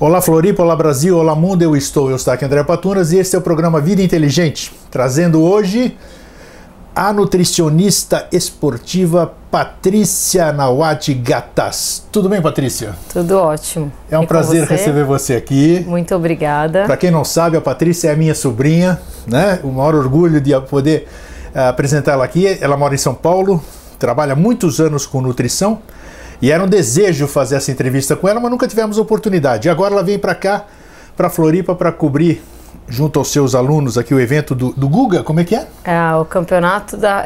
Olá Floripa, olá Brasil, olá mundo, eu estou aqui André Patunas e este é o programa Vida Inteligente, trazendo hoje a nutricionista esportiva Patrícia Nawati Gattas. Tudo bem, Patrícia? Tudo ótimo. É um prazer receber você aqui. Muito obrigada. Para quem não sabe, a Patrícia é minha sobrinha, né? O maior orgulho de poder apresentá-la aqui. Ela mora em São Paulo, trabalha muitos anos com nutrição. E era um desejo fazer essa entrevista com ela, mas nunca tivemos oportunidade. E agora ela vem para cá, para Floripa, para cobrir, junto aos seus alunos aqui, o evento do Guga. Como é que é? É o campeonato da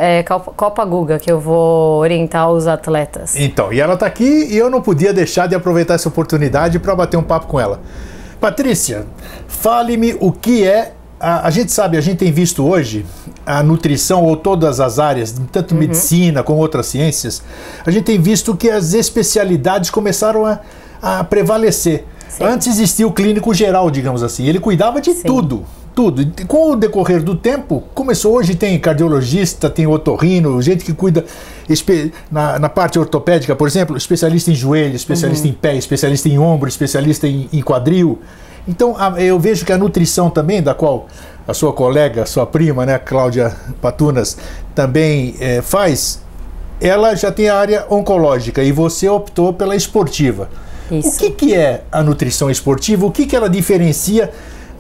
Copa Guga, que eu vou orientar os atletas. Então, e ela está aqui e eu não podia deixar de aproveitar essa oportunidade para bater um papo com ela. Patrícia, fale-me o que é... A gente sabe, a gente tem visto hoje a nutrição ou todas as áreas, tanto medicina como outras ciências, a gente tem visto que as especialidades começaram a prevalecer. Sim. Antes existia o clínico geral, digamos assim, ele cuidava de tudo. E com o decorrer do tempo, começou, hoje tem cardiologista, tem otorrino, gente que cuida na parte ortopédica, por exemplo, especialista em joelho, especialista em pé, especialista em ombro, especialista em quadril. Então, eu vejo que a nutrição também, da qual a sua colega, sua prima, né, Cláudia Patunas, também faz, ela já tem a área oncológica e você optou pela esportiva. Isso. O que é a nutrição esportiva? O que ela diferencia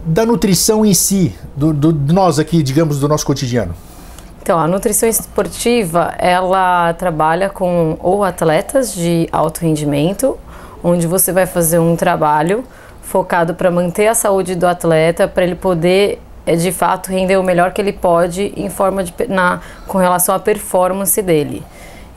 da nutrição em si, nós aqui, digamos, do nosso cotidiano? Então, a nutrição esportiva, ela trabalha com ou atletas de alto rendimento, onde você vai fazer um trabalho focado para manter a saúde do atleta, para ele poder, de fato, render o melhor que ele pode com relação à performance dele.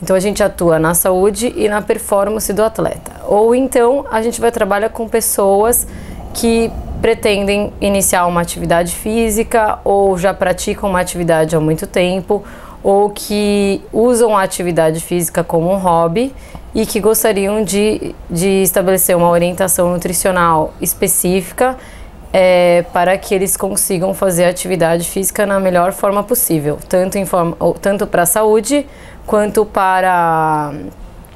Então, a gente atua na saúde e na performance do atleta. Ou então, a gente vai trabalhar com pessoas que pretendem iniciar uma atividade física ou já praticam uma atividade há muito tempo ou que usam a atividade física como um hobby e que gostariam de estabelecer uma orientação nutricional específica para que eles consigam fazer a atividade física na melhor forma possível, tanto para a saúde quanto para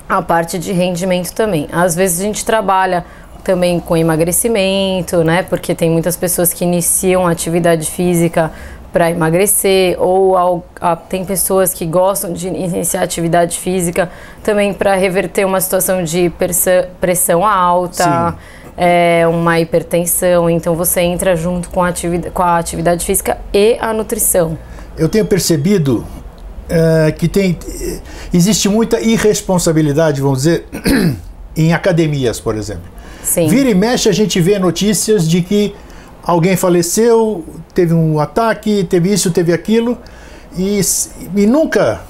a parte de rendimento também. Às vezes a gente trabalha também com emagrecimento, né? Porque tem muitas pessoas que iniciam a atividade física para emagrecer, ou tem pessoas que gostam de iniciar atividade física também para reverter uma situação de pressão alta, uma hipertensão. Então você entra junto com a atividade física e a nutrição. Eu tenho percebido que existe muita irresponsabilidade, vamos dizer, em academias, por exemplo. Sim. Vira e mexe a gente vê notícias de que alguém faleceu, teve um ataque, teve isso, teve aquilo, e nunca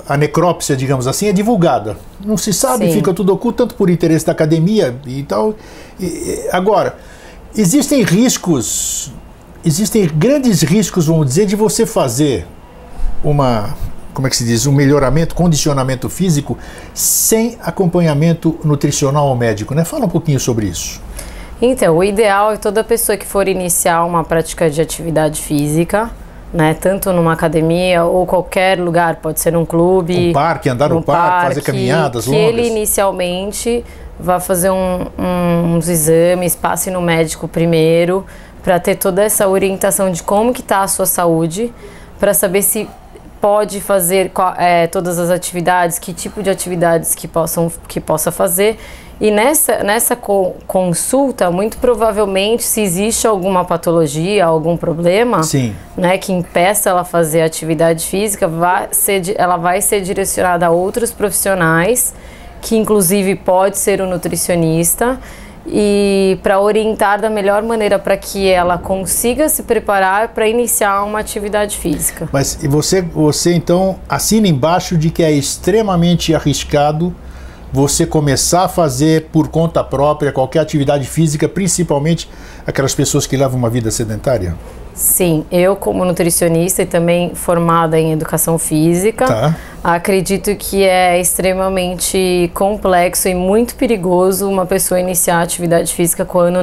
a necrópsia, digamos assim, é divulgada. Não se sabe, Sim. Fica tudo oculto, tanto por interesse da academia e tal. Agora, existem grandes riscos, vamos dizer, de você fazer um melhoramento, condicionamento físico sem acompanhamento nutricional ou médico, né? Fala um pouquinho sobre isso. Então, o ideal é toda pessoa que for iniciar uma prática de atividade física, né, tanto numa academia ou qualquer lugar, pode ser num clube, um parque, andar no parque, fazer caminhadas longas. Que ele inicialmente vá fazer uns exames, passe no médico primeiro, para ter toda essa orientação de como que está a sua saúde, para saber se pode fazer todas as atividades, que tipo de atividades que possa fazer. E nessa consulta, muito provavelmente, se existe alguma patologia, algum problema, né, que impeça ela fazer atividade física, ela vai ser direcionada a outros profissionais, que inclusive pode ser um nutricionista, e para orientar da melhor maneira para que ela consiga se preparar para iniciar uma atividade física. Mas e você então assina embaixo de que é extremamente arriscado você começar a fazer por conta própria qualquer atividade física, principalmente aquelas pessoas que levam uma vida sedentária? Sim, eu como nutricionista e também formada em educação física, acredito que é extremamente complexo e muito perigoso uma pessoa iniciar atividade física quando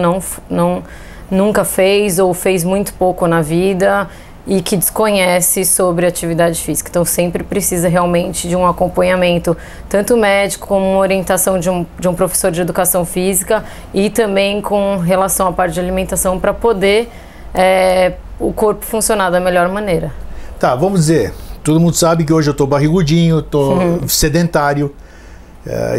nunca fez ou fez muito pouco na vida e que desconhece sobre atividade física. Então sempre precisa realmente de um acompanhamento, tanto médico como uma orientação de um professor de educação física e também com relação à parte de alimentação para poder o corpo funcionar da melhor maneira. Tá, vamos dizer, todo mundo sabe que hoje eu estou barrigudinho, estou sedentário.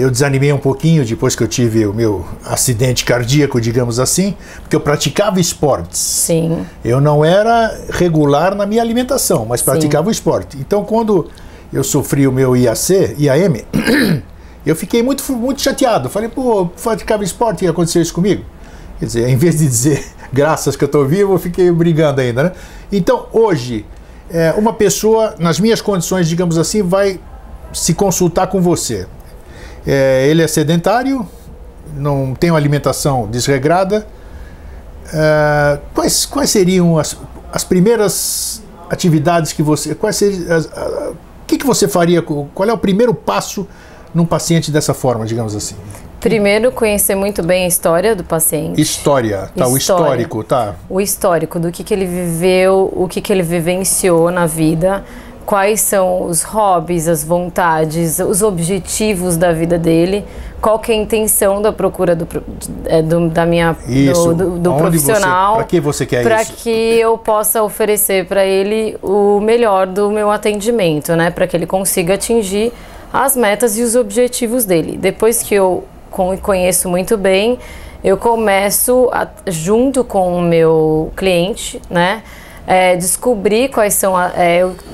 Eu desanimei um pouquinho depois que eu tive o meu acidente cardíaco, digamos assim, porque eu praticava esportes. Sim. Eu não era regular na minha alimentação, mas praticava o esporte. Então, quando eu sofri o meu IAM, eu fiquei muito chateado. Falei, pô, praticava esporte e aconteceu isso comigo? Quer dizer, em vez de dizer graças que eu estou vivo, eu fiquei brigando ainda, né? Então, hoje, uma pessoa, nas minhas condições, digamos assim, vai se consultar com você. Ele é sedentário, não tem uma alimentação desregrada. Quais seriam as primeiras atividades que você... O que você faria? Qual é o primeiro passo num paciente dessa forma, digamos assim? Primeiro, conhecer muito bem a história do paciente. História, tá, o histórico, tá. O histórico do que ele viveu, o que ele vivenciou na vida, quais são os hobbies, as vontades, os objetivos da vida dele, qual que é a intenção da procura do profissional. Para que você quer isso? Para que eu possa oferecer para ele o melhor do meu atendimento, né? Para que ele consiga atingir as metas e os objetivos dele. Depois que eu conheço muito bem, eu começo, junto com o meu cliente, né? Descobrir quais são...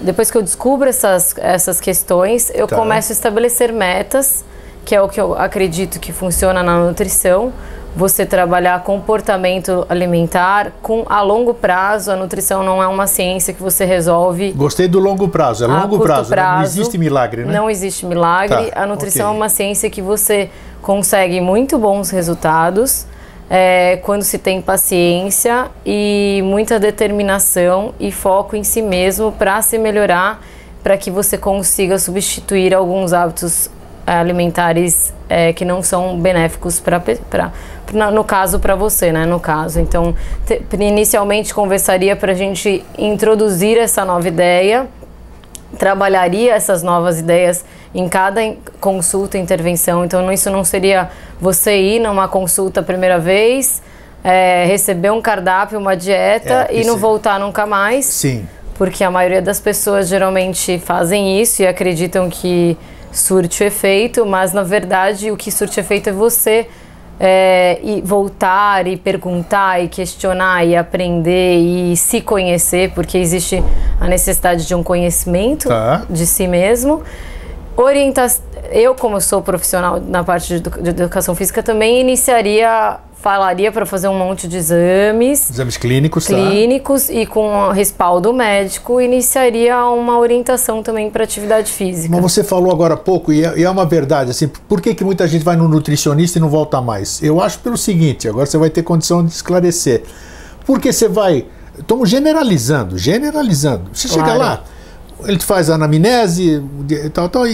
depois que eu descubro essas questões, eu começo a estabelecer metas, que é o que eu acredito que funciona na nutrição. Você trabalhar comportamento alimentar a longo prazo. A nutrição não é uma ciência que você resolve... Gostei do longo prazo, longo prazo. Não existe milagre, né? Não existe milagre. A nutrição é uma ciência que você consegue muito bons resultados quando se tem paciência e muita determinação e foco em si mesmo para se melhorar, para que você consiga substituir alguns hábitos alimentares que não são benéficos no caso para você, né? No caso, então inicialmente conversaria para a gente introduzir essa nova ideia, trabalharia essas novas ideias em cada consulta, intervenção. Então isso não seria você ir numa consulta a primeira vez, receber um cardápio, uma dieta e não voltar nunca mais. Sim. Porque a maioria das pessoas geralmente fazem isso e acreditam que surte efeito, mas na verdade o que surte efeito é você e voltar e perguntar e questionar e aprender e se conhecer, porque existe a necessidade de um conhecimento de si mesmo. Eu, como sou profissional na parte de educação física, também falaria para fazer um monte de exames clínicos, e com respaldo médico, iniciaria uma orientação também para atividade física. Mas você falou agora há pouco, e é uma verdade, assim, por que muita gente vai no nutricionista e não volta mais? Eu acho pelo seguinte, agora você vai ter condição de esclarecer. Porque você vai... Estamos generalizando. Você chega lá, ele te faz a anamnese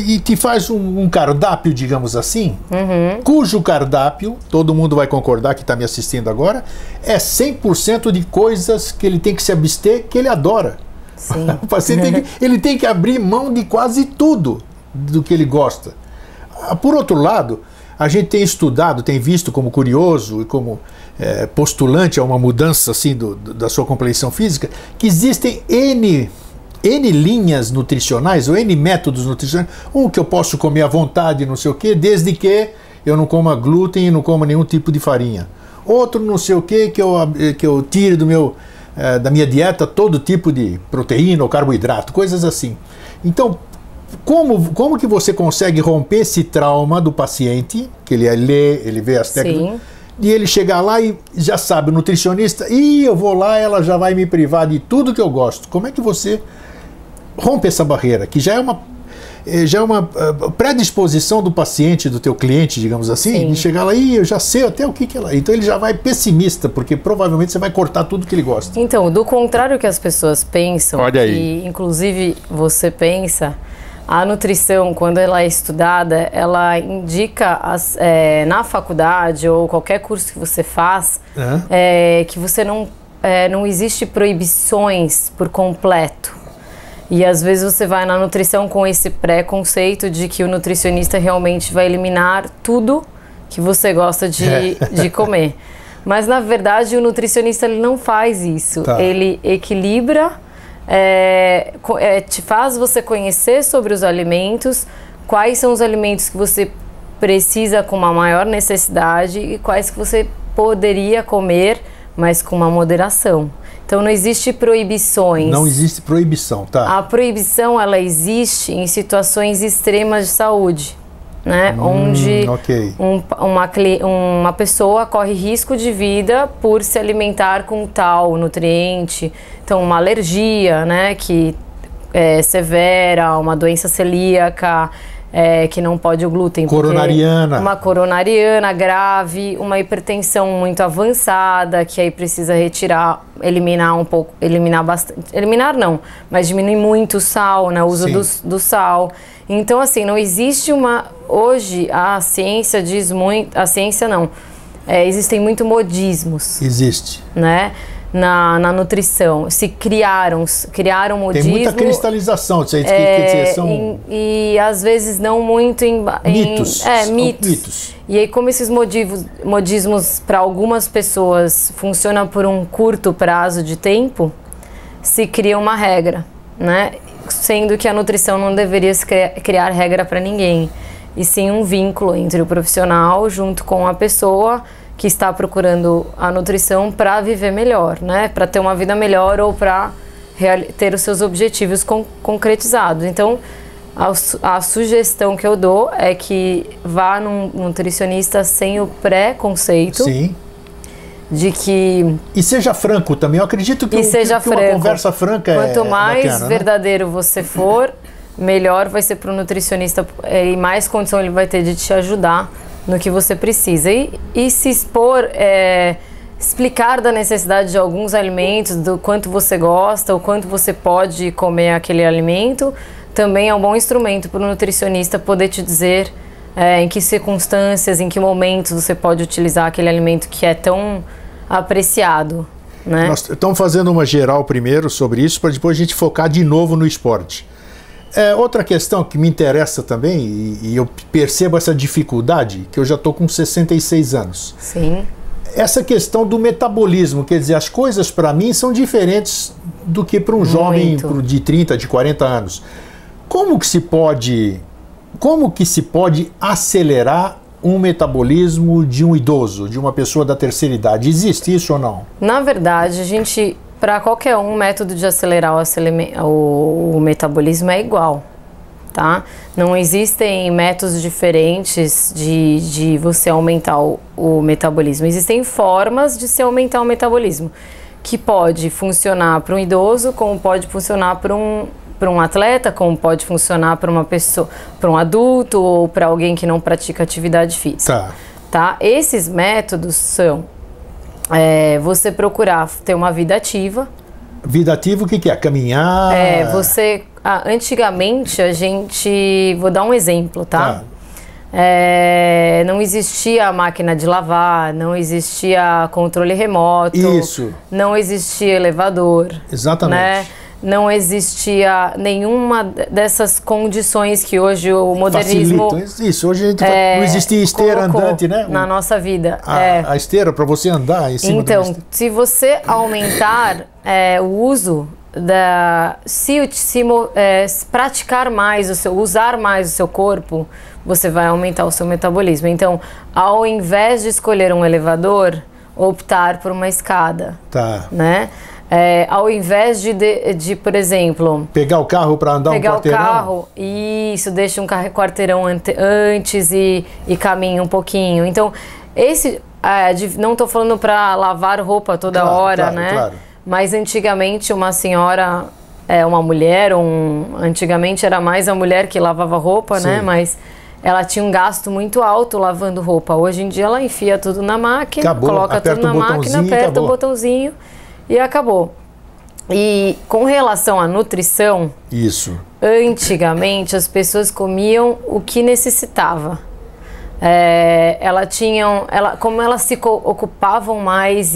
e te faz um cardápio, digamos assim, cujo cardápio, todo mundo vai concordar que está me assistindo agora, é 100% de coisas que ele tem que se abster, que ele adora. Sim. O paciente ele tem que abrir mão de quase tudo do que ele gosta. Por outro lado, a gente tem estudado, tem visto como curioso e como postulante a uma mudança assim, da sua compreensão física, que existem N linhas nutricionais, ou N métodos nutricionais, que eu posso comer à vontade, não sei o quê, desde que eu não coma glúten e não coma nenhum tipo de farinha. Outro não sei o quê, que eu tire da minha dieta todo tipo de proteína ou carboidrato, coisas assim. Então, como que você consegue romper esse trauma do paciente, que ele lê, ele vê as técnicas, e ele chegar lá e já sabe, o nutricionista, eu vou lá, ela já vai me privar de tudo que eu gosto. Como é que você rompe essa barreira, que já é uma predisposição do paciente, do teu cliente, digamos assim, de chegar lá e eu já sei até o que ela... Então ele já vai pessimista, porque provavelmente você vai cortar tudo que ele gosta. Então, do contrário que as pessoas pensam, que inclusive você pensa, a nutrição, quando ela é estudada, ela indica na faculdade ou qualquer curso que você faz, que você não não existe proibições por completo. E às vezes você vai na nutrição com esse preconceito de que o nutricionista realmente vai eliminar tudo que você gosta de comer. Mas na verdade o nutricionista ele não faz isso. Tá. Ele equilibra, te faz você conhecer sobre os alimentos, quais são os alimentos que você precisa com uma maior necessidade e quais que você poderia comer, mas com uma moderação. Então não existe proibições. Não existe proibição, tá? A proibição ela existe em situações extremas de saúde, né? Onde ok. uma pessoa corre risco de vida por se alimentar com tal nutriente. Então uma alergia, né? Que é severa, uma doença celíaca. Que não pode o glúten. Coronariana. Uma coronariana grave, uma hipertensão muito avançada, que aí precisa eliminar um pouco, eliminar bastante, eliminar não, mas diminuir muito o sal, né, o uso do sal. Então, assim, não existe hoje a ciência diz muito, a ciência não, existem muito modismos. Existe. Né? Na nutrição, se criaram modismo. Tem muita cristalização, quer dizer, são... e às vezes não muito em mitos. Mitos. E aí como esses modismos para algumas pessoas funcionam por um curto prazo de tempo, se cria uma regra, né? Sendo que a nutrição não deveria criar regra para ninguém, e sim um vínculo entre o profissional junto com a pessoa que está procurando a nutrição para viver melhor, né? Para ter uma vida melhor ou para ter os seus objetivos concretizados. Então, a sugestão que eu dou é que vá num nutricionista sem o preconceito. Sim. De que... E seja franco também. Eu acredito que, uma conversa franca Quanto mais bacana, verdadeiro, né? Você for, melhor vai ser para o nutricionista e mais condição ele vai ter de te ajudar no que você precisa. E se expor, explicar da necessidade de alguns alimentos, do quanto você gosta, o quanto você pode comer aquele alimento, também é um bom instrumento para o nutricionista poder te dizer em que circunstâncias, em que momentos você pode utilizar aquele alimento que é tão apreciado, né? Nós estamos fazendo uma geral primeiro sobre isso, para depois a gente focar de novo no esporte. Outra questão que me interessa também, e eu percebo essa dificuldade, que eu já estou com 66 anos. Sim. Essa questão do metabolismo, quer dizer, as coisas para mim são diferentes do que para um jovem de 30, de 40 anos. Como que se pode acelerar um metabolismo de um idoso, de uma pessoa da terceira idade? Existe isso ou não? Na verdade, para qualquer um, o método de acelerar o metabolismo é igual, tá? Não existem métodos diferentes de você aumentar o metabolismo. Existem formas de se aumentar o metabolismo, que pode funcionar para um idoso, como pode funcionar para um atleta, como pode funcionar para uma pessoa, para um adulto ou para alguém que não pratica atividade física. Tá? Esses métodos são você procurar ter uma vida ativa. Vida ativa, o que é? Caminhar? Antigamente vou dar um exemplo, tá? Não existia máquina de lavar, não existia controle remoto. Isso. Não existia elevador. Exatamente. Né? Não existia nenhuma dessas condições que hoje o modernismo... Facilitam. Isso, hoje a gente não existia esteira andante, né? Na nossa vida. A esteira para você andar em cima do... Então, se você aumentar o uso praticar mais usar mais o seu corpo, você vai aumentar o seu metabolismo. Então, ao invés de escolher um elevador, optar por uma escada. Tá. Né? Ao invés de, por exemplo... Pegar o carro para andar um quarteirão? Pegar o carro, isso, deixa um quarteirão antes e caminha um pouquinho. Então, não estou falando para lavar roupa toda hora, né? Claro. Mas antigamente uma senhora, uma mulher, antigamente era mais a mulher que lavava roupa, né? Mas ela tinha um gasto muito alto lavando roupa. Hoje em dia ela enfia tudo na máquina, coloca tudo na máquina, aperta o botãozinho e acabou. E com relação à nutrição, isso. Antigamente as pessoas comiam o que necessitava. Como elas se ocupavam mais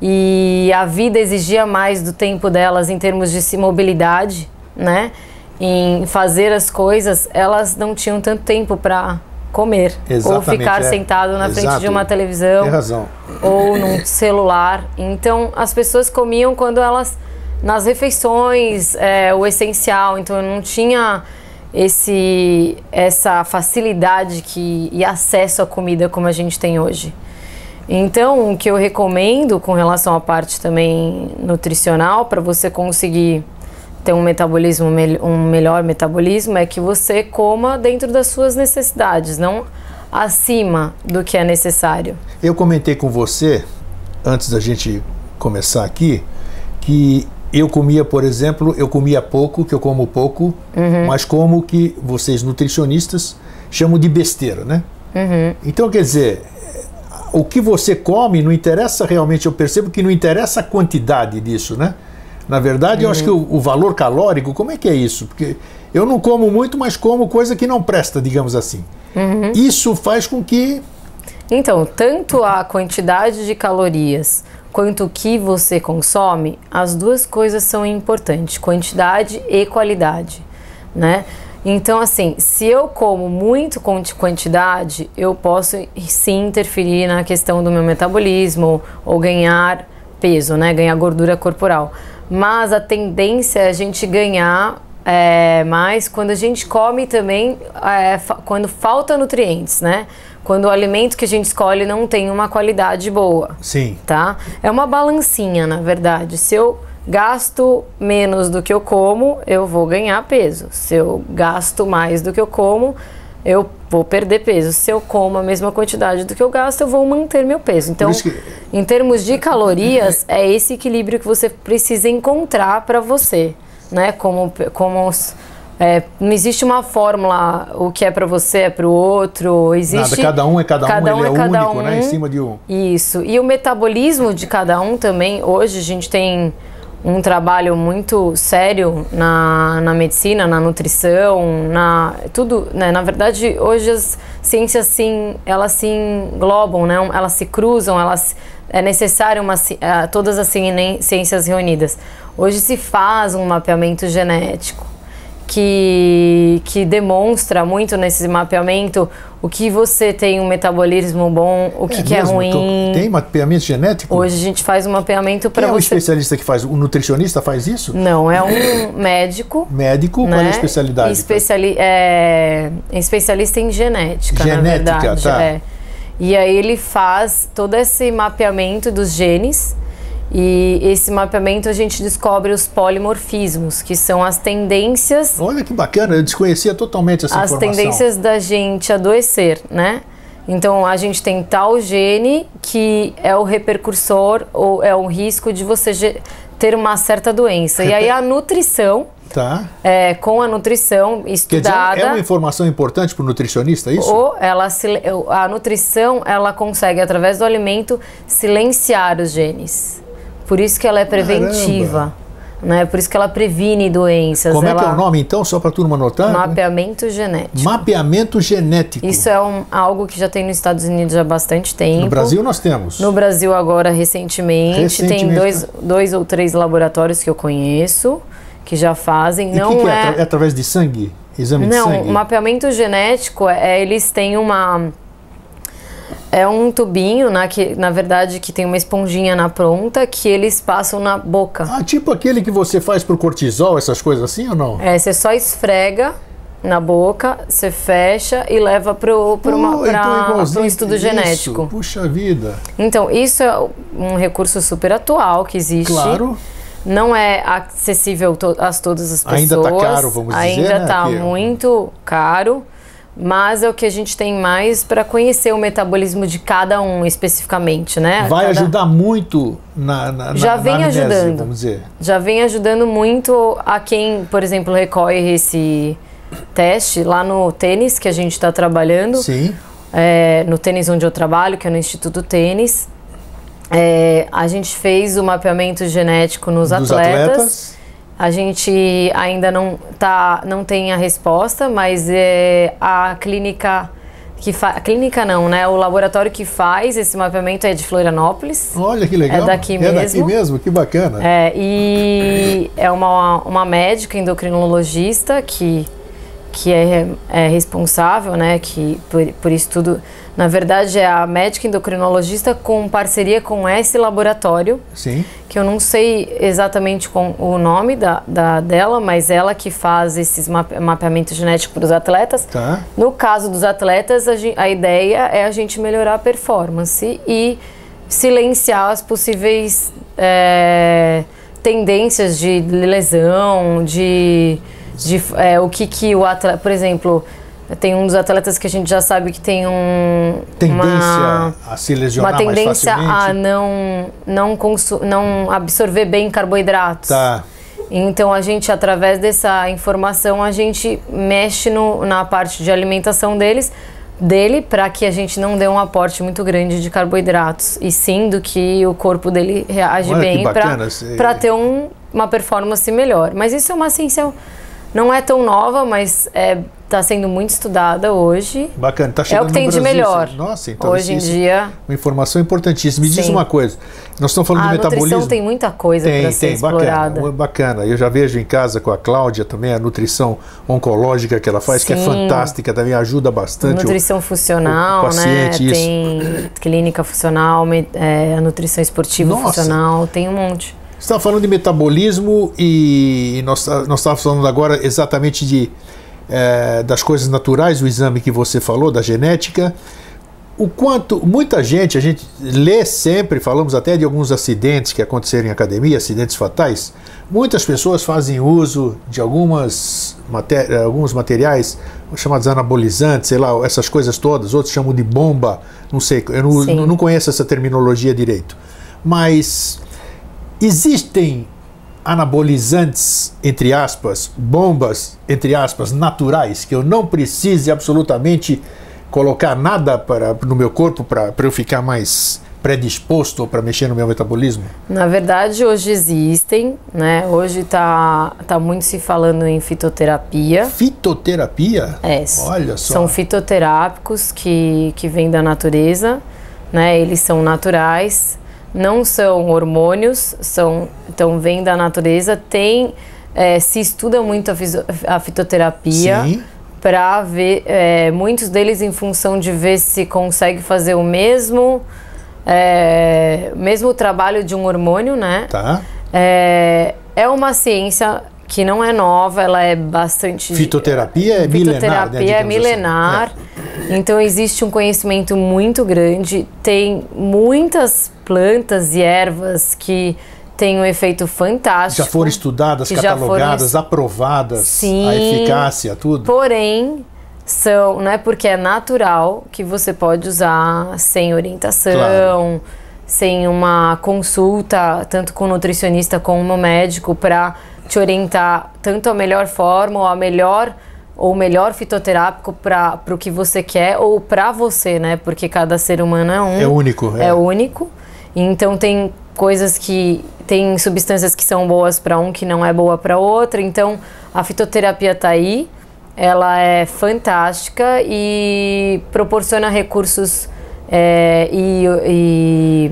e a vida exigia mais do tempo delas em termos de mobilidade, né? Em fazer as coisas, elas não tinham tanto tempo para comer. Exatamente, ou ficar sentado na frente de uma televisão. Tem razão. Ou num celular. Então, as pessoas comiam quando elas... Nas refeições, o essencial. Então, não tinha essa facilidade e acesso à comida como a gente tem hoje. Então, o que eu recomendo com relação à parte também nutricional, para você conseguir ter um metabolismo, um melhor metabolismo, é que você coma dentro das suas necessidades, não acima do que é necessário. Eu comentei com você, antes da gente começar aqui, que eu comia, por exemplo, eu comia pouco, que eu como pouco, mas como que vocês nutricionistas chamam de besteira, né? Então, quer dizer, o que você come não interessa realmente, eu percebo que não interessa a quantidade disso, né? Na verdade, eu acho que o valor calórico, como é que é isso? Porque eu não como muito, mas como coisa que não presta, digamos assim. Isso faz com que... Então, tanto a quantidade de calorias quanto o que você consome, as duas coisas são importantes, quantidade e qualidade, né? Então, assim, se eu como muito quantidade, eu posso sim interferir na questão do meu metabolismo ou ganhar peso, né? Ganhar gordura corporal. Mas a tendência é a gente ganhar mais quando a gente come também, quando falta nutrientes, né? Quando o alimento que a gente escolhe não tem uma qualidade boa. Sim. Tá? É uma balancinha, na verdade. Se eu gasto menos do que eu como, eu vou ganhar peso. Se eu gasto mais do que eu como, eu vou perder peso. Se eu como a mesma quantidade do que eu gasto, eu vou manter meu peso. Então, em termos de calorias, é esse equilíbrio que você precisa encontrar para você, né? Não existe uma fórmula, o que é para você é para o outro. Existe, nada, cada um é cada um, ele é único, né? Em cima de um. Isso. E o metabolismo de cada um também, hoje a gente tem um trabalho muito sério na medicina, na nutrição, tudo, né? Na verdade, hoje as ciências elas se englobam, né? Elas se cruzam, é necessário todas as ciências reunidas. Hoje se faz um mapeamento genético que demonstra muito nesse mapeamento o que você tem um metabolismo bom, o que é ruim. Tem mapeamento genético? Hoje a gente faz um mapeamento para você... Quem é o especialista que faz? O nutricionista faz isso? Não, é um médico. Médico? Né? Qual é a especialidade? Especialista em genética, na verdade. Tá. E aí ele faz todo esse mapeamento dos genes. E esse mapeamento a gente descobre os polimorfismos, que são as tendências... Olha que bacana, eu desconhecia totalmente essa informação. As tendências da gente adoecer, né? Então, a gente tem tal gene que é o repercursor ou é o risco de você ter uma certa doença. E aí a nutrição, com a nutrição estudada... Quer dizer, é uma informação importante para o nutricionista, é isso? Ou a nutrição, ela consegue, através do alimento, silenciar os genes. Por isso que ela é preventiva, né? Por isso que ela previne doenças. Como é que é o nome, então, só para a turma anotar? Mapeamento genético. Mapeamento genético. Isso é algo que já tem nos Estados Unidos há bastante tempo. No Brasil nós temos. No Brasil agora, recentemente. Tem dois ou três laboratórios que eu conheço que já fazem. E o que é? É através de sangue? Exame de sangue? Não, o mapeamento genético, eles têm é um tubinho, que, na verdade, que tem uma esponjinha na ponta que eles passam na boca. Ah, tipo aquele que você faz pro cortisol, essas coisas assim ou não? Você só esfrega na boca, você fecha e leva para um estudo genético. Puxa vida. Então, isso é um recurso super atual que existe. Claro. Não é acessível a todas as pessoas. Ainda está caro, vamos dizer, Ainda está muito caro. Mas é o que a gente tem mais para conhecer o metabolismo de cada um especificamente, né? Vai ajudar muito na ajudando, vamos dizer. Já vem ajudando muito a quem, por exemplo, recorre esse teste lá no tênis que a gente está trabalhando. Sim. No tênis onde eu trabalho, que é no Instituto Tênis. A gente fez o mapeamento genético nos atletas. A gente ainda não tem a resposta, mas a clínica a clínica não, né? O laboratório que faz esse mapeamento é de Florianópolis. Olha que legal. É daqui mesmo. É daqui mesmo, que bacana. E é uma médica endocrinologista que é responsável, né? Que por isso tudo. Na verdade, é a médica endocrinologista com parceria com esse laboratório. Sim. Que eu não sei exatamente o nome dela, mas ela que faz esses mapeamento genético para os atletas. Tá. No caso dos atletas, a ideia é a gente melhorar a performance e silenciar as possíveis tendências de lesão, o que o atleta... Por exemplo... Tem um dos atletas que a gente já sabe que tem tendência a se lesionar uma tendência mais facilmente. a não absorver bem carboidratos. Tá. Então a gente, através dessa informação, a gente mexe na parte de alimentação dele para que a gente não dê um aporte muito grande de carboidratos, e sim do que o corpo dele reage bem para ter uma performance melhor. Mas isso é uma ciência, não é tão nova, mas está sendo muito estudada hoje. Bacana, está chegando no Brasil. É o que tem de melhor. Nossa, então hoje em dia. Uma informação importantíssima. Me diz uma coisa, nós estamos falando de metabolismo. A nutrição tem muita coisa para ser explorada. Bacana. Eu já vejo em casa com a Cláudia também a nutrição oncológica que ela faz, que é fantástica, também ajuda bastante. Nutrição funcional, o paciente, né? Tem clínica funcional, a nutrição esportiva funcional, tem um monte. Você estava falando de metabolismo e nós estávamos falando agora exatamente das coisas naturais, o exame que você falou, da genética. O quanto, a gente lê sempre, falamos até de alguns acidentes que aconteceram em academia, acidentes fatais. Muitas pessoas fazem uso de alguns materiais chamados anabolizantes, sei lá, essas coisas todas, outros chamam de bomba, não sei, eu não conheço essa terminologia direito. Mas existem anabolizantes, entre aspas, bombas, entre aspas, naturais, que eu não precise absolutamente colocar nada no meu corpo para eu ficar mais predisposto ou para mexer no meu metabolismo? Na verdade, hoje existem, né? Hoje tá muito se falando em fitoterapia. Fitoterapia? Olha só. São fitoterápicos que vêm da natureza, né? Eles são naturais. Não são hormônios, então vem da natureza. Se estuda muito a fitoterapia para ver, muitos deles em função de ver se consegue fazer o mesmo trabalho de um hormônio, né? Tá. É uma ciência que não é nova, ela é bastante... Fitoterapia é milenar. Fitoterapia é milenar. Assim. Então existe um conhecimento muito grande, tem muitas plantas e ervas que têm um efeito fantástico. Já foram estudadas, catalogadas, aprovadas, sim, a eficácia, tudo. Porém, não é porque é natural que você pode usar sem orientação, sem uma consulta, tanto com o nutricionista como o médico, para te orientar tanto a melhor forma ou o melhor fitoterápico para o que você quer ou para você, né? Porque cada ser humano é único. É único. Então tem tem substâncias que são boas para um que não é boa para outro. Então a fitoterapia está aí, ela é fantástica e proporciona recursos e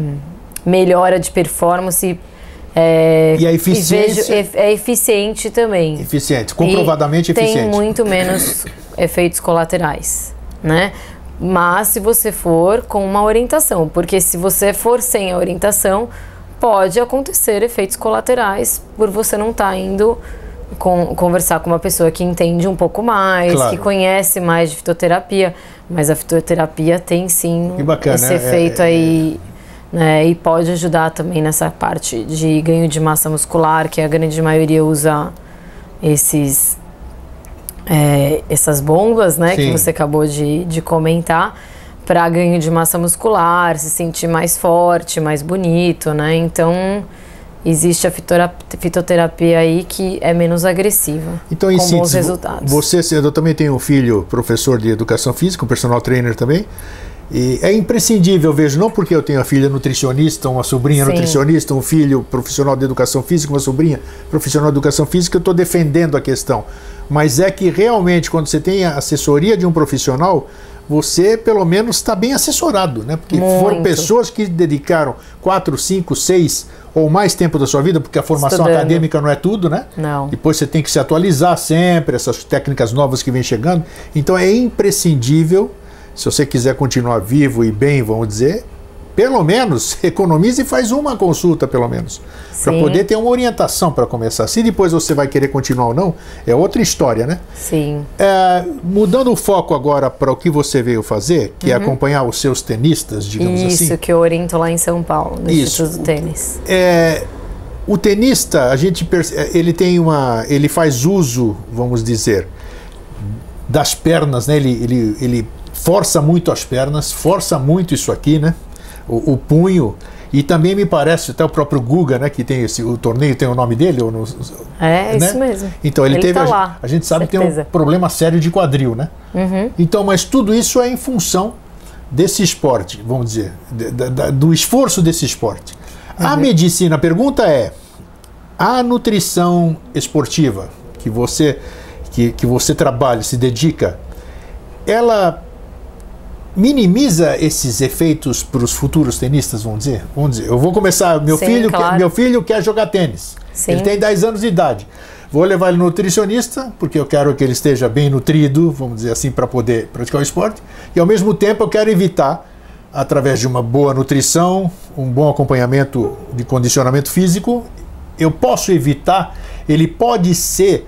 melhora de performance. E a eficiência? É eficiente também. Eficiente, comprovadamente eficiente. Tem muito menos efeitos colaterais, né? Mas se você for com uma orientação, porque se você for sem a orientação, pode acontecer efeitos colaterais por você não estar indo conversar com uma pessoa que entende um pouco mais, que conhece mais de fitoterapia. Mas a fitoterapia tem sim esse efeito aí, né? E pode ajudar também nessa parte de ganho de massa muscular, que a grande maioria usa essas bombas, né, que você acabou de comentar, para ganho de massa muscular, se sentir mais forte, mais bonito, né? Então existe a fitoterapia aí que é menos agressiva, então, com bons resultados. Eu também tenho um filho professor de educação física, um personal trainer também. E é imprescindível, eu vejo, não porque eu tenho a filha nutricionista, uma sobrinha nutricionista, um filho profissional de educação física, uma sobrinha profissional de educação física, eu estou defendendo a questão. Mas é que realmente, quando você tem a assessoria de um profissional, você pelo menos está bem assessorado, né? Porque foram pessoas que dedicaram 4, 5, 6 ou mais tempo da sua vida, porque a formação acadêmica não é tudo, né? Não. Depois você tem que se atualizar sempre, essas técnicas novas que vêm chegando. Então é imprescindível, se você quiser continuar vivo e bem, vamos dizer, pelo menos economize e faz uma consulta, pelo menos, para poder ter uma orientação para começar. Se depois você vai querer continuar ou não, é outra história, né? Sim. Mudando o foco agora para o que você veio fazer, que é acompanhar os seus tenistas, digamos assim. Isso, que eu oriento lá em São Paulo, no Instituto do Tênis. O tenista, a gente ele faz uso, vamos dizer, das pernas, né? Ele força muito as pernas, força muito isso aqui, né? O punho, e também me parece até o próprio Guga, né, que tem o torneio, tem o nome dele, ou no, né? Isso mesmo. Então ele teve lá, a gente sabe que tem um problema sério de quadril, né? Então, mas tudo isso é em função desse esporte, vamos dizer, do esforço desse esporte. A medicina, a pergunta é: a nutrição esportiva que você trabalha, se dedica, ela minimiza esses efeitos para os futuros tenistas, vamos dizer? Eu vou começar, meu filho quer jogar tênis. Sim. Ele tem 10 anos de idade. Vou levar ele no nutricionista, porque eu quero que ele esteja bem nutrido, vamos dizer assim, para poder praticar o esporte. E ao mesmo tempo eu quero evitar, através de uma boa nutrição, um bom acompanhamento de condicionamento físico, eu posso evitar, ele pode ser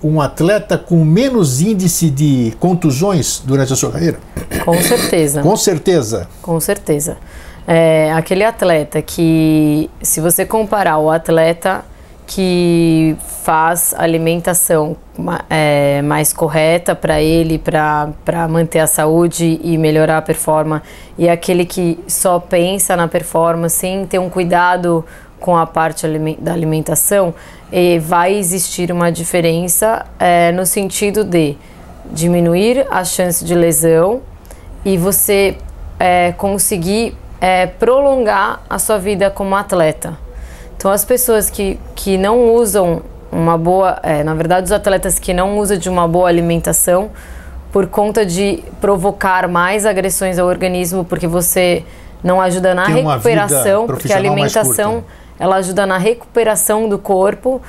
um atleta com menos índice de contusões durante a sua carreira? Com certeza. Com certeza. Com certeza. Aquele atleta que, se você comparar o atleta que faz alimentação mais correta para ele, para manter a saúde e melhorar a performance, e aquele que só pensa na performance sem ter um cuidado com a parte da alimentação, vai existir uma diferença no sentido de diminuir a chance de lesão e você conseguir prolongar a sua vida como atleta. Então, as pessoas que não usam uma boa... na verdade, os atletas que não usam de uma boa alimentação por conta de provocar mais agressões ao organismo, porque você não ajuda na recuperação, porque a alimentação ela ajuda na recuperação do corpo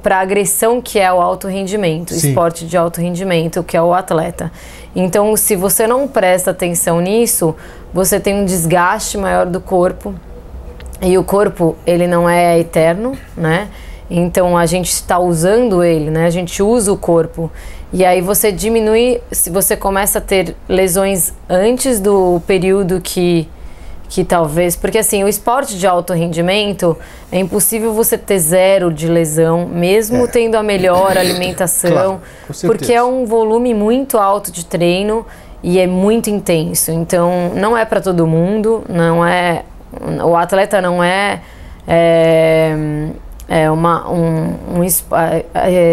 para a agressão que é o alto rendimento, esporte de alto rendimento, que é o atleta. Então, se você não presta atenção nisso, você tem um desgaste maior do corpo, e o corpo, ele não é eterno, né? Então, a gente está usando ele, né? A gente usa o corpo. E aí você diminui, se você começa a ter lesões antes do período que talvez... Porque assim, o esporte de alto rendimento, é impossível você ter 0 de lesão, mesmo tendo a melhor alimentação. Claro, porque é um volume muito alto de treino e é muito intenso. Então, não é para todo mundo, não é... O atleta não é...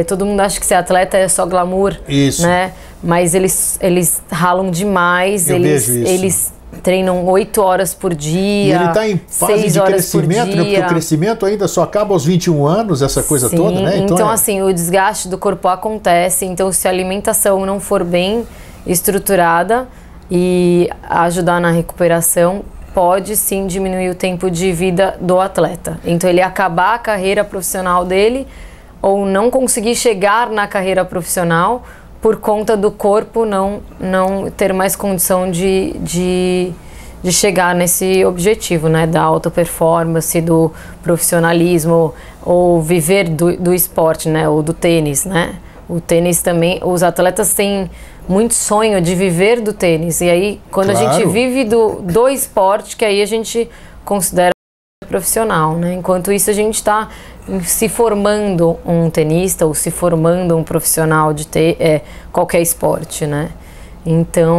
todo mundo acha que ser atleta é só glamour, né? Mas eles ralam demais, eles treinam 8 horas por dia. E ele está em fase de crescimento, né? Porque o crescimento ainda só acaba aos 21 anos, essa coisa toda, né? Então assim, o desgaste do corpo acontece. Então, se a alimentação não for bem estruturada e ajudar na recuperação, pode sim diminuir o tempo de vida do atleta. Então, ele acabar a carreira profissional dele ou não conseguir chegar na carreira profissional por conta do corpo não ter mais condição de chegar nesse objetivo, né? Da alta performance, do profissionalismo, ou viver do esporte, né? Ou do tênis, né? O tênis também, os atletas têm muito sonho de viver do tênis. E aí, quando a gente vive do esporte, que aí a gente considera profissional, né? Enquanto isso, a gente está se formando um tenista ou se formando um profissional de qualquer esporte, né? Então,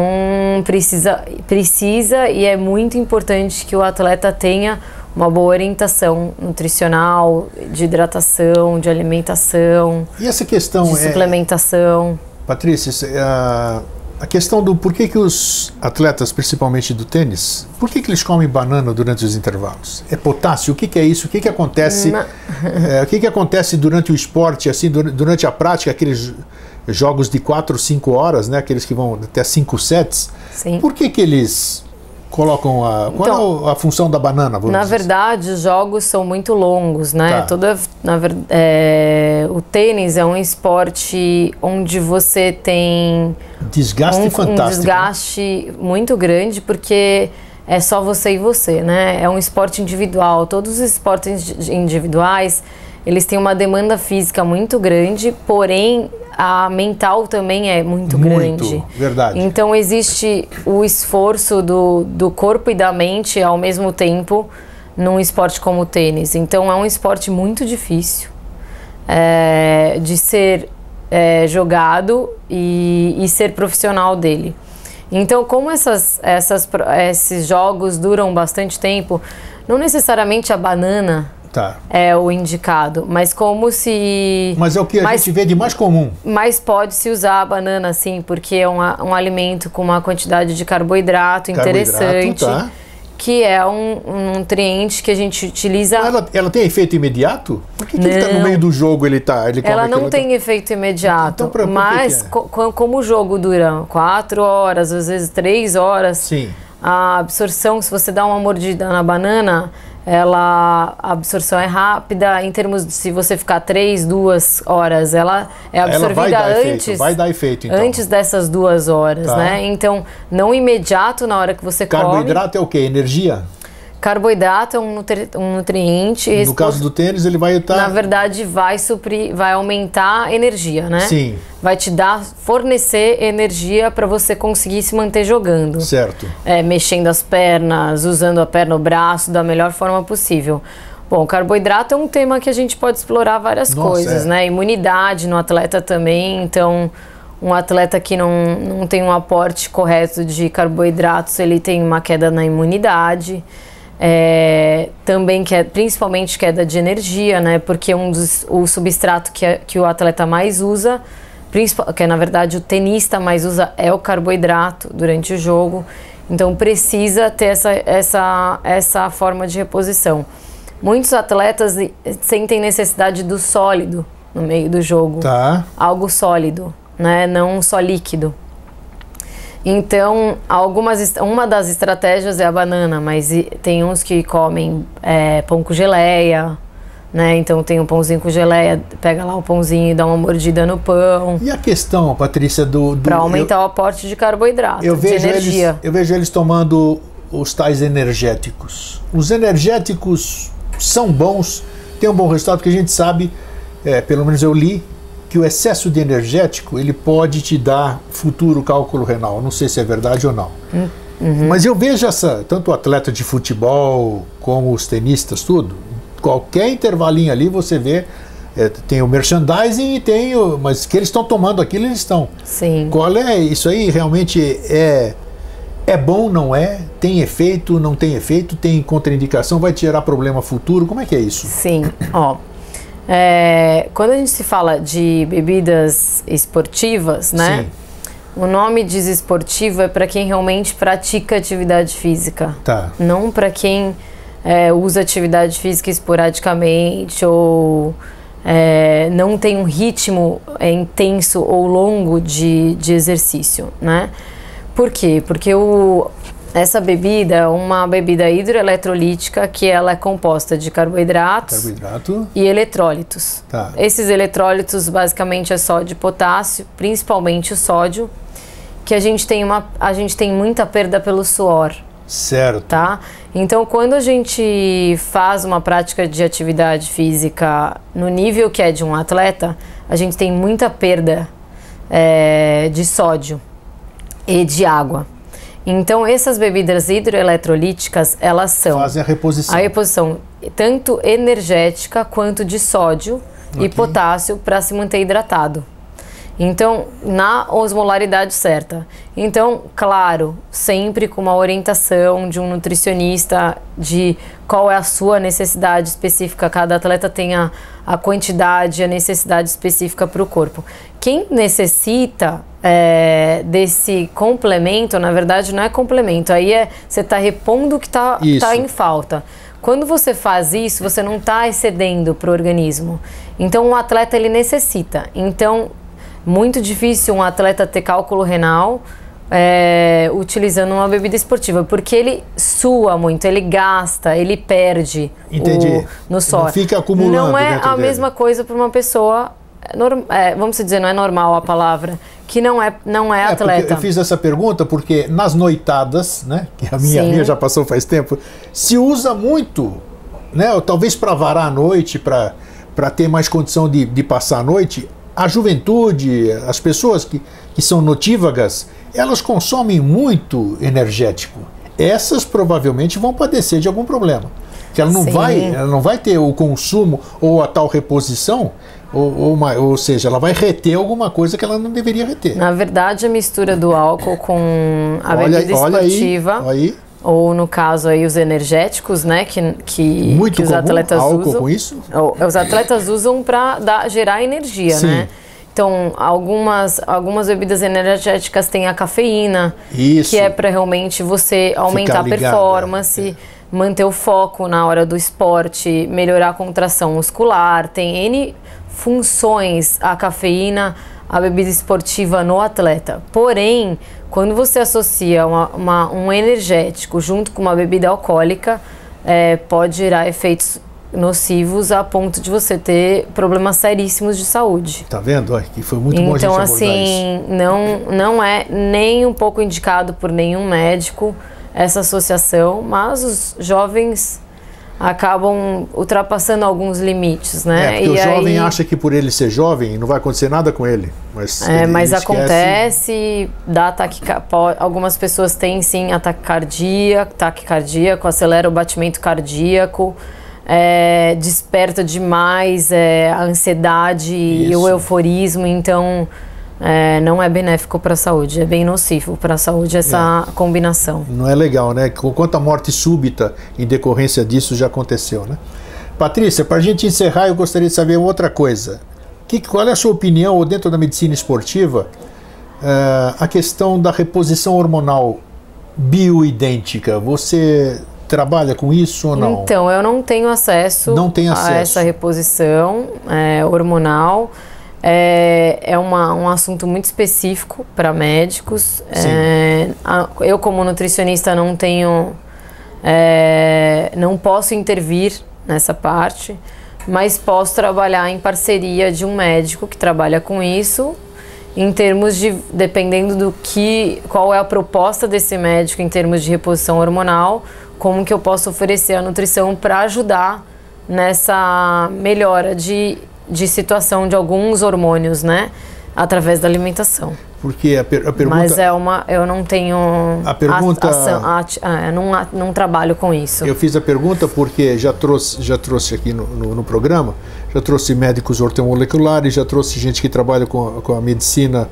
precisa e é muito importante que o atleta tenha uma boa orientação nutricional, de hidratação, de alimentação, e essa questão de suplementação. Patrícia, a questão do porquê que os atletas, principalmente do tênis, por que eles comem banana durante os intervalos? É potássio? O que é isso? O que acontece? O que acontece durante o esporte, assim, durante a prática, que eles jogos de 4, 5 horas, né? Aqueles que vão até 5 sets. Sim. Por que eles colocam qual é a função da banana? Na verdade, os jogos são muito longos, né? Tá. O tênis é um esporte onde você tem desgaste fantástico. Um desgaste muito grande, porque é só você e você, né? É um esporte individual. Todos os esportes individuais, eles têm uma demanda física muito grande, porém a mental também é muito grande. Verdade. Então existe o esforço do corpo e da mente ao mesmo tempo num esporte como o tênis. Então é um esporte muito difícil de ser jogado e ser profissional dele. Então, como esses jogos duram bastante tempo, não necessariamente a banana é o indicado, mas como se... Mas é o que a gente vê de mais comum. Mas pode-se usar a banana, sim, porque é um alimento com uma quantidade de carboidrato interessante, que é um nutriente que a gente utiliza... Ela tem efeito imediato? Por que ele tá no meio do jogo, ela não tem efeito imediato, então, mas como o jogo dura 4 horas, às vezes 3 horas, sim, a absorção, se você dá uma mordida na banana, a absorção é rápida. Em termos de, se você ficar 2 horas, ela é absorvida vai dar efeito, então. Antes dessas 2 horas, né? Então, não imediato na hora que você come. Carboidrato é o quê? Energia? Carboidrato é um nutriente. No caso do tênis, ele vai estar... Na verdade, vai aumentar a energia, né? Sim. Vai te fornecer energia para você conseguir se manter jogando. Certo. Mexendo as pernas, usando a perna, o braço da melhor forma possível. Bom, carboidrato é um tema que a gente pode explorar várias coisas, né? Imunidade no atleta também, então... Um atleta que não tem um aporte correto de carboidratos, ele tem uma queda na imunidade. Também principalmente queda de energia, né? Porque o substrato que o atleta mais usa, que na verdade o tenista mais usa, é o carboidrato durante o jogo. Então precisa ter essa forma de reposição. Muitos atletas sentem necessidade do sólido no meio do jogo. Algo sólido, né? Não só líquido. Então, uma das estratégias é a banana, mas tem uns que comem pão com geleia, né? Então tem um pãozinho com geleia, pega lá o pãozinho e dá uma mordida no pão. E a questão, Patrícia, para aumentar o aporte de carboidrato, de energia. Eu vejo eles tomando os tais energéticos. Os energéticos são bons, tem um bom resultado, porque a gente sabe, pelo menos eu li, que o excesso de energético ele pode te dar futuro cálculo renal. Não sei se é verdade ou não. Mas eu vejo tanto o atleta de futebol como os tenistas, tudo. Qualquer intervalinho ali você vê, tem o merchandising e mas que eles estão tomando aquilo, eles estão. Sim. Isso aí realmente é bom, não é? Tem efeito, não tem efeito? Tem contraindicação? Vai te gerar problema futuro? Como é que é isso? Sim, quando a gente se fala de bebidas esportivas, né? Sim. O nome diz esportivo é para quem realmente pratica atividade física. Não para quem usa atividade física esporadicamente ou não tem um ritmo intenso ou longo de exercício, né? Por quê? Porque essa bebida é uma bebida hidroeletrolítica que ela é composta de carboidrato e eletrólitos. Esses eletrólitos basicamente é sódio e potássio, principalmente o sódio, que a gente tem muita perda pelo suor. Certo. Então, quando a gente faz uma prática de atividade física no nível que é de um atleta, a gente tem muita perda de sódio e de água. Então, essas bebidas hidroeletrolíticas, elas fazem a reposição tanto energética quanto de sódio e potássio para se manter hidratado. Então, na osmolaridade certa. Então, claro, sempre com uma orientação de um nutricionista de qual é a sua necessidade específica. Cada atleta tem a quantidade, a necessidade específica para o corpo. Quem necessita desse complemento, na verdade não é complemento, aí você está repondo o que está em falta. Quando você faz isso, você não está excedendo para o organismo. Então, o atleta ele necessita. Então, muito difícil um atleta ter cálculo renal utilizando uma bebida esportiva, porque ele sua muito, ele gasta, ele perde no suor. Não fica acumulando. Não é a mesma coisa para uma pessoa, vamos dizer, não é normal a palavra, que não é atleta. Eu fiz essa pergunta porque nas noitadas, né, que a minha já passou faz tempo, se usa muito, né, talvez para varar a noite, para ter mais condição de passar a noite. A juventude, as pessoas que são notívagas, elas consomem muito energético. Essas provavelmente vão padecer de algum problema. Que ela não vai ter o consumo ou a tal reposição, ou seja, ela vai reter alguma coisa que ela não deveria reter. Na verdade, a mistura do álcool com a bebida esportiva, ou no caso aí os energéticos, né, que os atletas usam. Com isso? Os atletas usam para gerar energia, né? Então, algumas bebidas energéticas têm a cafeína, que é para realmente você aumentar a performance, manter o foco na hora do esporte, melhorar a contração muscular. Tem N funções a cafeína, a bebida esportiva no atleta. Porém, quando você associa um energético junto com uma bebida alcoólica, pode gerar efeitos nocivos a ponto de você ter problemas seríssimos de saúde. Tá vendo? Que foi muito bom a gente abordar isso. Não é nem um pouco indicado por nenhum médico essa associação, mas os jovens acabam ultrapassando alguns limites, né? Porque o jovem acha que por ele ser jovem não vai acontecer nada com ele. Mas acontece, dá algumas pessoas têm sim ataque cardíaco, acelera o batimento cardíaco, desperta demais a ansiedade e o euforismo, então não é benéfico para a saúde, é bem nocivo para a saúde essa combinação. Não é legal, né? Quanta morte súbita em decorrência disso já aconteceu, né? Patrícia, para a gente encerrar, eu gostaria de saber outra coisa. Qual é a sua opinião, ou dentro da medicina esportiva, a questão da reposição hormonal bioidêntica? Você trabalha com isso ou não? Então, eu não tenho acesso a essa reposição hormonal. É um assunto muito específico para médicos. Eu, como nutricionista, não posso intervir nessa parte, mas posso trabalhar em parceria de um médico que trabalha com isso, em termos de, dependendo qual é a proposta desse médico em termos de reposição hormonal, como que eu posso oferecer a nutrição para ajudar nessa melhora de situação de alguns hormônios, né? Através da alimentação. Porque a pergunta... Mas eu não tenho... A pergunta... não trabalho com isso. Eu fiz a pergunta porque já trouxe aqui no programa, já trouxe médicos ortomoleculares, já trouxe gente que trabalha com a medicina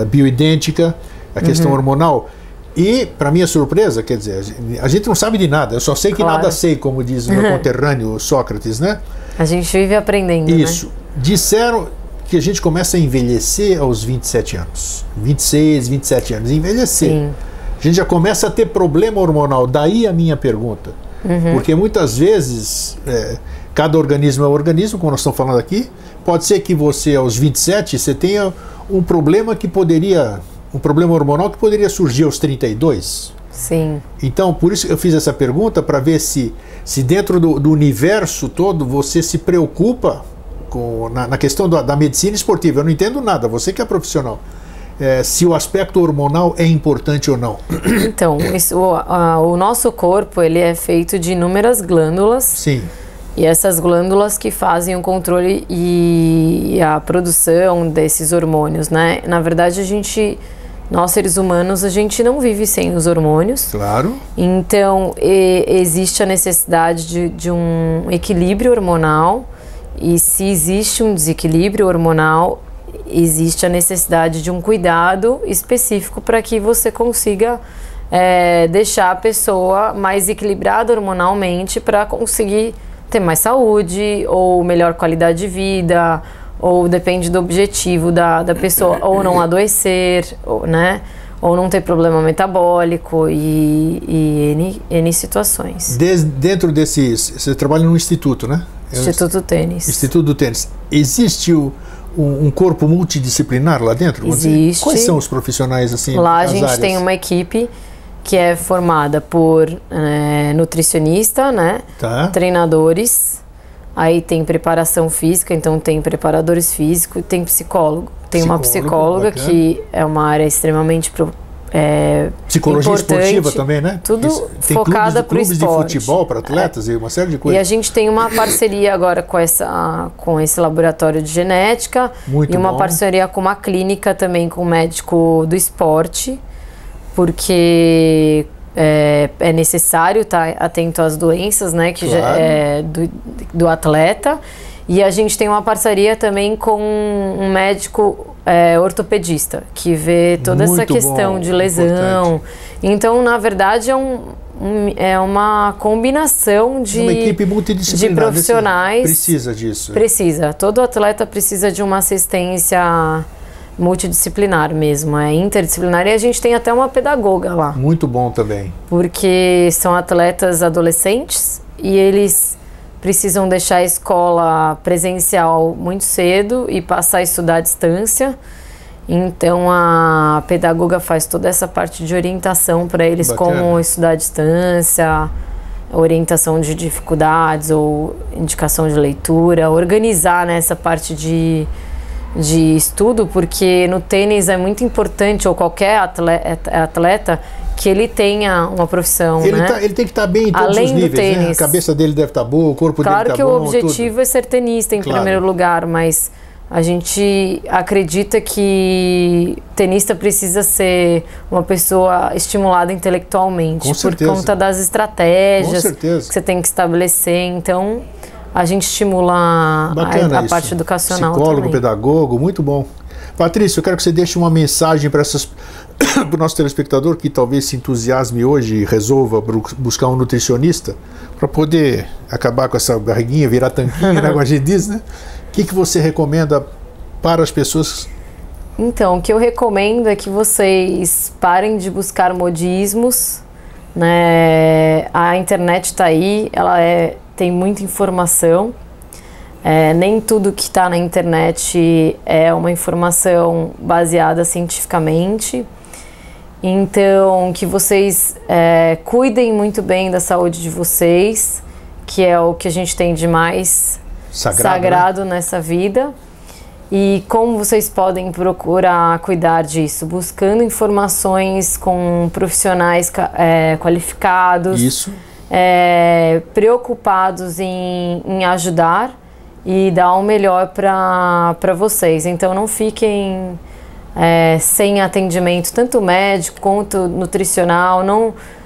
bioidêntica, a questão hormonal. E, para minha surpresa, quer dizer, a gente não sabe de nada, eu só sei que nada sei, como diz o meu conterrâneo Sócrates, né? A gente vive aprendendo, Isso. Né? Disseram que a gente começa a envelhecer aos 27 anos. 26, 27 anos. Envelhecer. Sim. A gente já começa a ter problema hormonal. Daí a minha pergunta. Porque muitas vezes, cada organismo é um organismo, como nós estamos falando aqui. Pode ser que você, aos 27, você tenha um problema hormonal que poderia surgir aos 32. Sim. Então, por isso eu fiz essa pergunta, para ver se dentro do universo todo você se preocupa na questão da medicina esportiva. Eu não entendo nada, você que é profissional. Se o aspecto hormonal é importante ou não. Então, o nosso corpo ele é feito de inúmeras glândulas. Sim. E essas glândulas que fazem o controle e a produção desses hormônios, né? Na verdade, nós seres humanos, a gente não vive sem os hormônios. Claro. Então, existe a necessidade de um equilíbrio hormonal. E se existe um desequilíbrio hormonal, existe a necessidade de um cuidado específico para que você consiga deixar a pessoa mais equilibrada hormonalmente para conseguir ter mais saúde ou melhor qualidade de vida, ou depende do objetivo da pessoa, ou não adoecer, né? Ou não ter problema metabólico e N situações. Dentro desses... Você trabalha num instituto, né? Instituto do Tênis. Instituto do Tênis. Existe um corpo multidisciplinar lá dentro? Existe. Quais são os profissionais assim? Lá a gente áreas? tem uma equipe que é formada por nutricionista, né? Tá. Treinadores, aí tem preparação física, então tem preparadores físicos, tem psicólogo. Tem uma psicóloga bacana. Que é uma área extremamente psicologia importante, esportiva também, né? Tudo tem focada para o esporte. Clubes de futebol para atletas e uma série de coisas. E a gente tem uma parceria agora com esse laboratório de genética. Muito e uma bom. parceria com uma clínica também com um médico do esporte, porque é necessário estar atento às doenças, né, que claro. já é do atleta. E a gente tem uma parceria também com um médico ortopedista, que vê toda muito essa questão bom, de lesão. importante. Então, na verdade, é uma combinação de, uma equipe multidisciplinar, de profissionais. Precisa disso. Precisa. Todo atleta precisa de uma assistência multidisciplinar mesmo, é interdisciplinar. E a gente tem até uma pedagoga lá. Muito bom também. Porque são atletas adolescentes e eles precisam deixar a escola presencial muito cedo e passar a estudar à distância. Então a pedagoga faz toda essa parte de orientação para eles, bacana. Como estudar à distância, orientação de dificuldades ou indicação de leitura, organizar nessa parte de estudo, porque no tênis é muito importante, ou qualquer atleta que ele tenha uma profissão, né? Ele tem que estar bem em todos os níveis, né? A cabeça dele deve estar boa, o corpo dele está bom. Claro que o objetivo é ser tenista em primeiro lugar, mas a gente acredita que tenista precisa ser uma pessoa estimulada intelectualmente, por conta das estratégias que você tem que estabelecer. Então, a gente estimula a parte educacional. Psicólogo, também. pedagogo, muito bom. Patrícia, eu quero que você deixe uma mensagem para o nosso telespectador que talvez se entusiasme hoje e resolva buscar um nutricionista para poder acabar com essa barriguinha, virar tanquinho, né, como a gente diz, né? O que você recomenda para as pessoas? Então, o que eu recomendo é que vocês parem de buscar modismos, né? A internet está aí, ela tem muita informação. Nem tudo que está na internet é uma informação baseada cientificamente. Então, que vocês cuidem muito bem da saúde de vocês, que é o que a gente tem de mais sagrado, né? Nessa vida. E como vocês podem procurar cuidar disso? Buscando informações com profissionais qualificados. Isso. Preocupados em ajudar e dar o melhor para vocês. Então não fiquem sem atendimento, tanto médico quanto nutricional.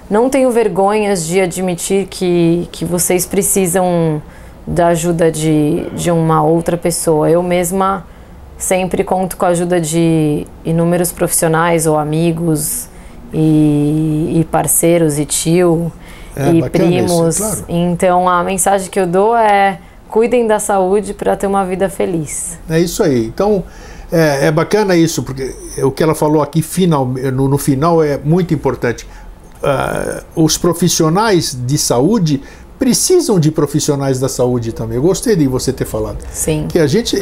Não tenham vergonhas de admitir que vocês precisam da ajuda de uma outra pessoa. Eu mesma sempre conto com a ajuda de inúmeros profissionais ou amigos e parceiros e tio e primos. Isso, claro. Então a mensagem que eu dou é: cuidem da saúde para ter uma vida feliz. É isso aí. Então, é bacana isso, porque o que ela falou aqui no final é muito importante. Os profissionais de saúde precisam de profissionais da saúde também. Eu gostei de você ter falado. Sim. Que a gente,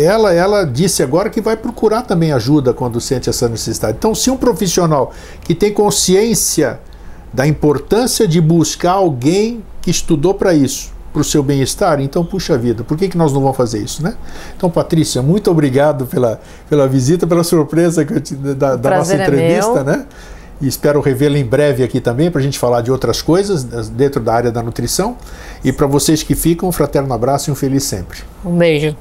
ela disse agora que vai procurar também ajuda quando sente essa necessidade. Então, se um profissional que tem consciência da importância de buscar alguém que estudou para isso, para o seu bem-estar, então, puxa vida, por que nós não vamos fazer isso, né? Então, Patrícia, muito obrigado pela visita, pela surpresa da nossa entrevista, né? E espero revê-la em breve aqui também para a gente falar de outras coisas dentro da área da nutrição. E para vocês que ficam, um fraterno abraço e um feliz sempre. Um beijo.